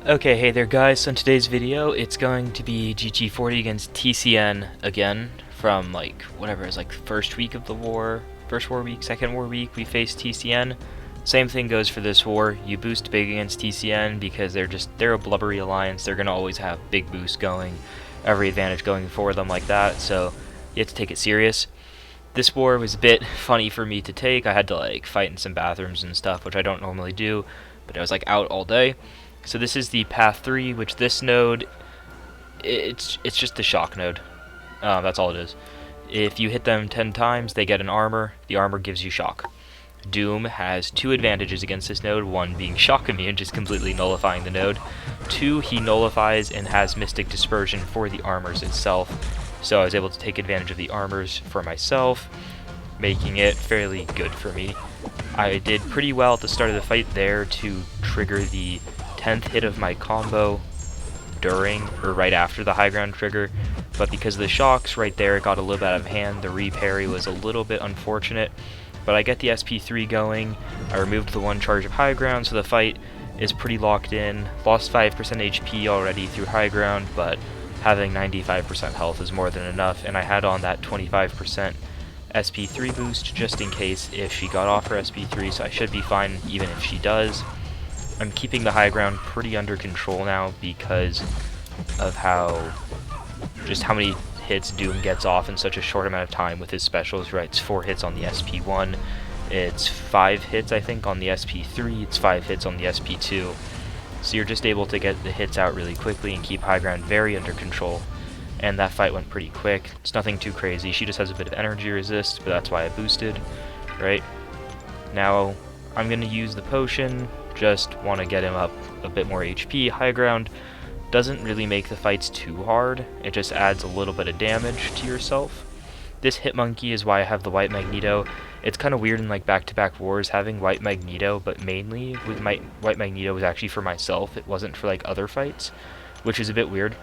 Okay, hey there guys, so in today's video, it's going to be GT40 against TCN again, from like, whatever, it's like first week of the war, first war week, second war week, we faced TCN. Same thing goes for this war, you boost big against TCN because they're a blubbery alliance, they're gonna always have big boosts going, every advantage going for them like that, so you have to take it serious. This war was a bit funny for me to take, I had to like fight in some bathrooms and stuff, which I don't normally do, but I was like out all day. So this is the path 3, which this node, it's just the shock node. That's all it is. If you hit them 10 times, they get an armor. The armor gives you shock. Doom has 2 advantages against this node, 1 being shock immune, just completely nullifying the node. 2, he nullifies and has Mystic Dispersion for the armors itself. So I was able to take advantage of the armors for myself, making it fairly good for me. I did pretty well at the start of the fight there to trigger the 10th hit of my combo during or right after the high ground trigger, but because of the shocks right there it got a little bit out of hand. The re-parry was a little bit unfortunate, but I get the SP3 going. I removed the 1 charge of high ground, so the fight is pretty locked in. Lost 5% HP already through high ground, but having 95% health is more than enough, and I had on that 25% SP3 boost just in case if she got off her SP3, so I should be fine even if she does. I'm keeping the high ground pretty under control now because of how many hits Doom gets off in such a short amount of time with his specials, right? It's 4 hits on the SP1, it's 5 hits I think on the SP3, it's 5 hits on the SP2. So you're just able to get the hits out really quickly and keep high ground very under control. And that fight went pretty quick. It's nothing too crazy. She just has a bit of energy resist, but that's why I boosted, right? Now I'm going to use the potion. Just want to get him up a bit more HP. High ground doesn't really make the fights too hard, it just adds a little bit of damage to yourself. This Hit Monkey is why I have the White Magneto. It's kind of weird in like back-to-back wars having White Magneto, but mainly with my White Magneto was actually for myself, it wasn't for like other fights, which is a bit weird.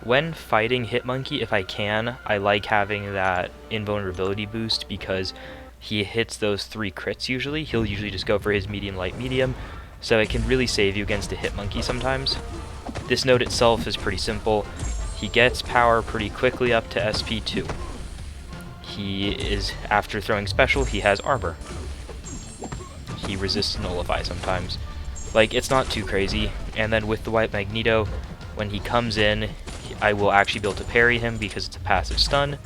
When fighting Hit Monkey, if I can, I like having that invulnerability boost because he hits those 3 crits usually. He'll usually just go for his medium, light, medium, so it can really save you against a Hit Monkey sometimes. This node itself is pretty simple. He gets power pretty quickly up to SP2. He is, after throwing special, he has armor. He resists Nullify sometimes. Like, it's not too crazy. And then with the White Magneto, when he comes in, I will actually be able to parry him because it's a passive stun,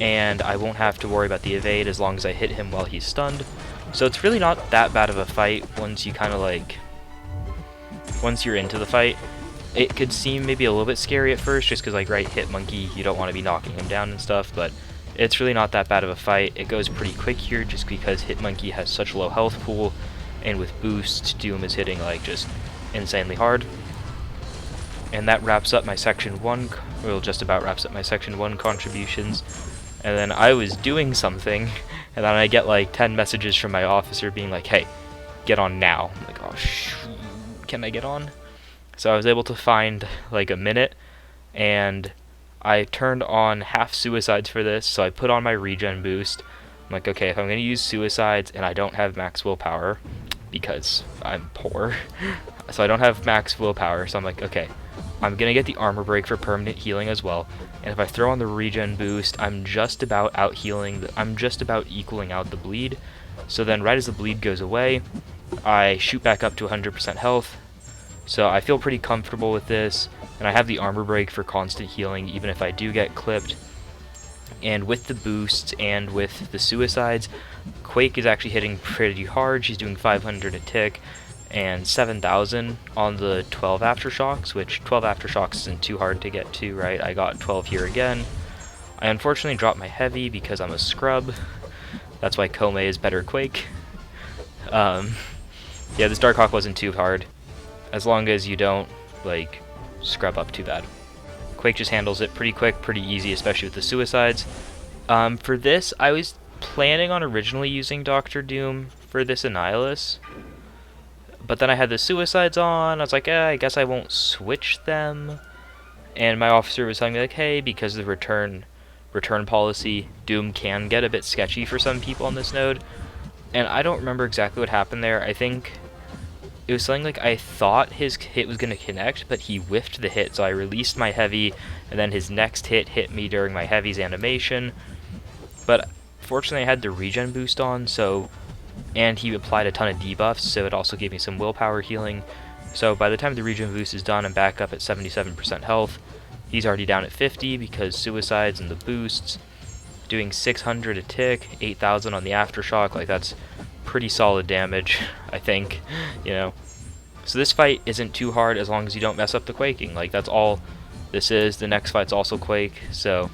and I won't have to worry about the evade as long as I hit him while he's stunned. So it's really not that bad of a fight once you kind of like, once you're into the fight. It could seem maybe a little bit scary at first just because like, right, Hit Monkey, you don't want to be knocking him down and stuff, but it's really not that bad of a fight. It goes pretty quick here just because Hit Monkey has such a low health pool, and with boost, Doom is hitting like just insanely hard. And that wraps up my section 1, well, just about wraps up my section 1 contributions. And then I was doing something, and then I get like 10 messages from my officer being like, hey, get on now. I'm like, oh, can I get on? So I was able to find like a minute, and I turned on half suicides for this, so I put on my regen boost. I'm like, okay, if I'm going to use suicides and I don't have max willpower, because I'm poor, so I don't have max willpower, so I'm like, okay, I'm going to get the armor break for permanent healing as well, and if I throw on the regen boost, I'm just about out healing, I'm just about equaling out the bleed. So then right as the bleed goes away, I shoot back up to 100% health, so I feel pretty comfortable with this, and I have the armor break for constant healing even if I do get clipped. And with the boosts and with the suicides, Quake is actually hitting pretty hard. She's doing 500 a tick and 7,000 on the 12 aftershocks, which 12 aftershocks isn't too hard to get to, right? I got 12 here again. I unfortunately dropped my heavy because I'm a scrub. That's why Kome is better Quake. Yeah, this Darkhawk wasn't too hard, as long as you don't like scrub up too bad. Quake just handles it pretty quick, pretty easy, especially with the suicides. For this, I was planning on originally using Dr. Doom for this Annihilus, but then I had the suicides on. I was like, I guess I won't switch them. And my officer was telling me like, hey, because of the return policy, Doom can get a bit sketchy for some people on this node. And I don't remember exactly what happened there. I think it was something like I thought his hit was going to connect, but he whiffed the hit, so I released my heavy, and then his next hit me during my heavy's animation. But fortunately I had the regen boost on, and he applied a ton of debuffs, so it also gave me some willpower healing. So by the time the regen boost is done, I'm back up at 77% health. He's already down at 50 because suicides and the boosts. Doing 600 a tick, 8,000 on the aftershock, like that's pretty solid damage, I think, you know. So this fight isn't too hard as long as you don't mess up the quaking. Like that's all this is. The next fight's also quake, so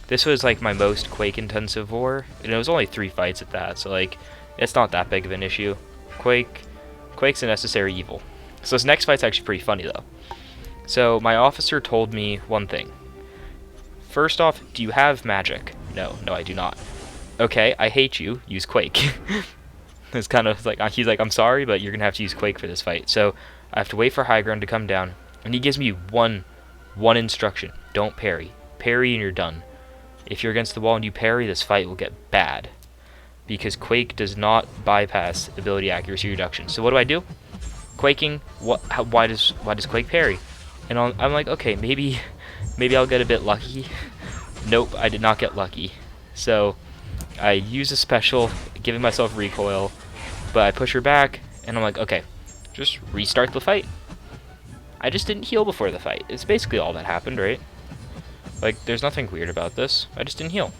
this was like my most quake intensive war, and it was only 3 fights at that, so like it's not that big of an issue. Quake's a necessary evil. So this next fight's actually pretty funny though. So my officer told me one thing. First off, do you have magic? No, I do not. Okay, I hate you. Use Quake. It's kind of like, he's like, I'm sorry, but you're gonna have to use Quake for this fight. So I have to wait for high ground to come down, and he gives me one instruction: don't parry. Parry and you're done. If you're against the wall and you parry, this fight will get bad, because Quake does not bypass ability accuracy reduction. So what do I do? Quaking. Why does Quake parry? And I'm like, okay, maybe I'll get a bit lucky. Nope, I did not get lucky. So I use a special, giving myself recoil, but I push her back, and I'm like, okay, just restart the fight. I just didn't heal before the fight. It's basically all that happened, right? Like, there's nothing weird about this. I just didn't heal.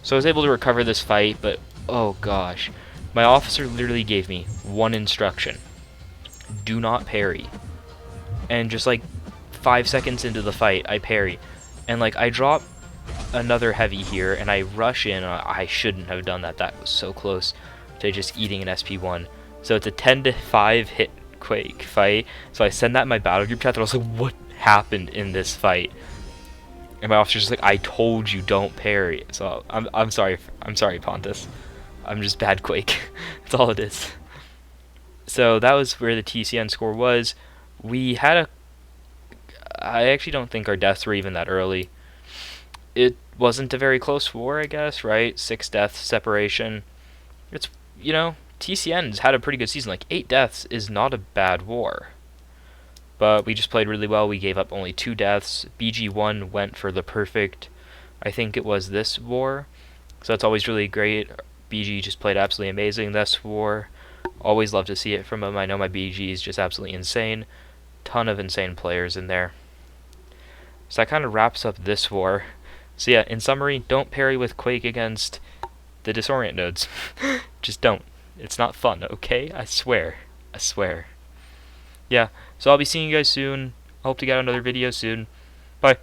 So I was able to recover this fight, but oh gosh. My officer literally gave me one instruction: do not parry. And just like 5 seconds into the fight, I parry. And like, I drop another heavy here, and I rush in. I shouldn't have done that. That was so close to just eating an SP1. So it's a 10-5 hit Quake fight. So I send that in my battle group chat, and I was like, what happened in this fight? And my officer's just like, I told you don't parry. So I'm sorry, Pontus. I'm just bad Quake. That's all it is. So that was where the TCN score was. We had I actually don't think our deaths were even that early. It wasn't a very close war, I guess, right? 6 deaths separation. It's, you know, TCN's had a pretty good season. Like, 8 deaths is not a bad war. But we just played really well. We gave up only 2 deaths. BG1 went for the perfect, I think it was this war. So that's always really great. BG just played absolutely amazing this war. Always love to see it from him. I know my BG is just absolutely insane. Ton of insane players in there. So that kind of wraps up this war. So yeah, in summary, don't parry with Quake against the Disorient nodes. Just don't. It's not fun, okay? I swear. Yeah, so I'll be seeing you guys soon. I hope to get another video soon. Bye.